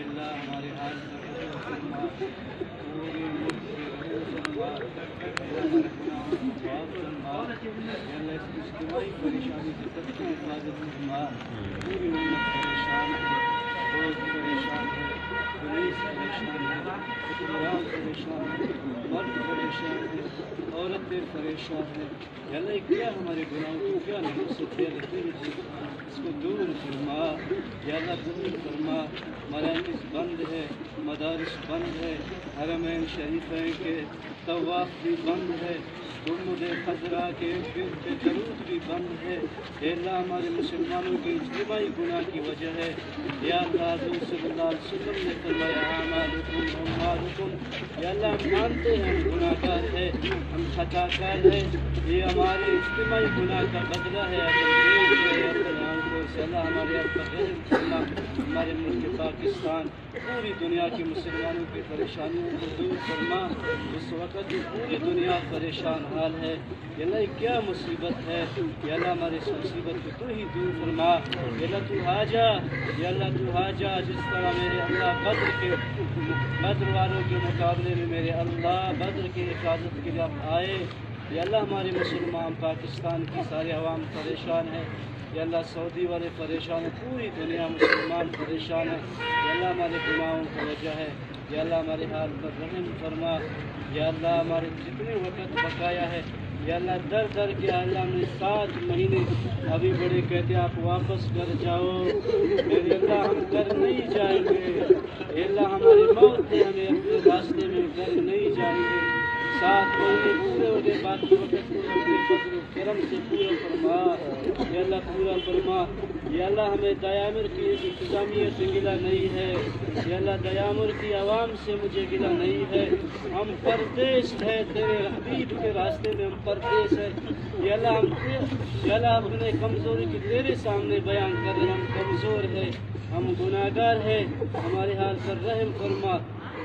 اللہ ہمارے حال پر رحم فرما، پورے ملک پہ رحم فرما، ہمارے گناہوں کو معاف فرما، اللہ اس اجتماعی پریشانی سے سب کی حفاظت فرما، پوری امت پریشان ہے، لوگ پریشان ہے، پولیس پریشان ہے، حکمران پریشان ہے، مرد پریشان ہے، عورتیں پریشان ہیں، اللہ کیا ہمارے گناہوں کی کیا نحوست ہے، اس کو دور فرما، یا اللہ دور فرما، مراکز بند ہے، مدارس بند ہے، حرمین شریفین کے طواف بھی بند ہے، گنبد خضرا کے پہ درود بھی بند ہے، اے اللہ ہمارے مسلمانوں کے اجتماعی گناہ کی وجہ ہے، یا اللہ حضور صلی اللہ علیہ وسلم نے فرمایا اعمالکم اعمالکم، یا اللہ ہم مانتے ہیں ہم گناہ گار ہے، ہم خطا کار ہے، یہ ہمارے اجتماعی گناہ کا بدلہ ہے، اللہ ہمارے آپ کا رحم فرما، ہمارے ملک پاکستان پوری دنیا کے مسلمانوں کی پریشانیوں کو دور فرما، اس وقت پوری دنیا پریشان حال ہے، یا اللہ کیا مصیبت ہے، یا اللہ ہمارے اس مصیبت کو تو ہی دور فرما، یا اللہ تو آ جا، یا اللہ تو آ جا، جس طرح میرے اللہ بدر والوں کے مقابلے میں میرے اللہ بدر کی حفاظت کے لیے آپ آئے، یا اللہ ہمارے مسلمان پاکستان کی سارے عوام پریشان ہے، یا اللہ سعودی والے پریشان ہیں، پوری دنیا مسلمان پریشان ہے، یا اللہ ہمارے گناہوں کی وجہ ہے، یا اللہ ہمارے حال پر رحم فرما، یا اللہ ہمارے جتنے وقت بقایا ہے، یا اللہ در در کے اللہ میں 7 مہینے ابھی بڑے کہتے آپ واپس کر جاؤ، میرے اللہ ہم کر نہیں جائیں گے، اے اللہ ہماری موت ہے، ہمیں اپنے راستے میں کر نہیں جائیں گے، 7 مہینے پورے ہو گئے، باقی وقت کو اپنے فضل و کرم سے پورا فرما، یا اللہ پورا فرما، یا اللہ ہمیں دیامر کی انتظامیہ سے گلہ نہیں ہے، یا اللہ دیامر کی عوام سے مجھے گلہ نہیں ہے، ہم پردیس ہے تیرے حبیب کے راستے میں، ہم پردیس ہے، یا اللہ اپنے کمزوری کی تیرے سامنے بیان کر رہے ہیں، ہم کمزور ہے، ہم گناہ گار ہے، ہمارے حال پر رحم فرما،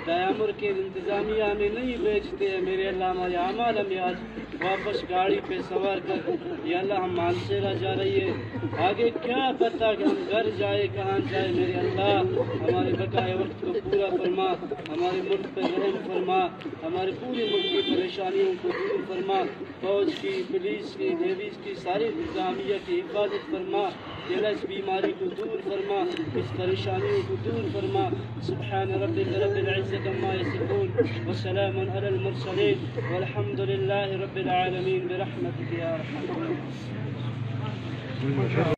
دیامر کے انتظامیہ ہمیں نہیں بیچتے ہیں میرے اللہ، ہمارے اعمال ہمیں آج واپس گاڑی پہ سوار کر، یا اللہ ہم مانسیرا جا رہی ہے، آگے کیا پتہ کہ ہم گھر جائے کہاں جائے، میرے اللہ ہمارے بقائے وقت کو پورا فرما، ہمارے ملک پہ رحم فرما، ہمارے پورے ملک کی پریشانیوں کو دور فرما، فوج کی، پولیس کی، نیویز کی ساری انتظامیہ کی حفاظت فرما، یا اللہ اس بیماری کو دور فرما، اس پریشانیوں کو دور فرما، سبحان ربک رب العزت عما یصفون وسلام علی المرسلین والحمد للہ رب العالمین برحمتک یا ارحم الراحمین۔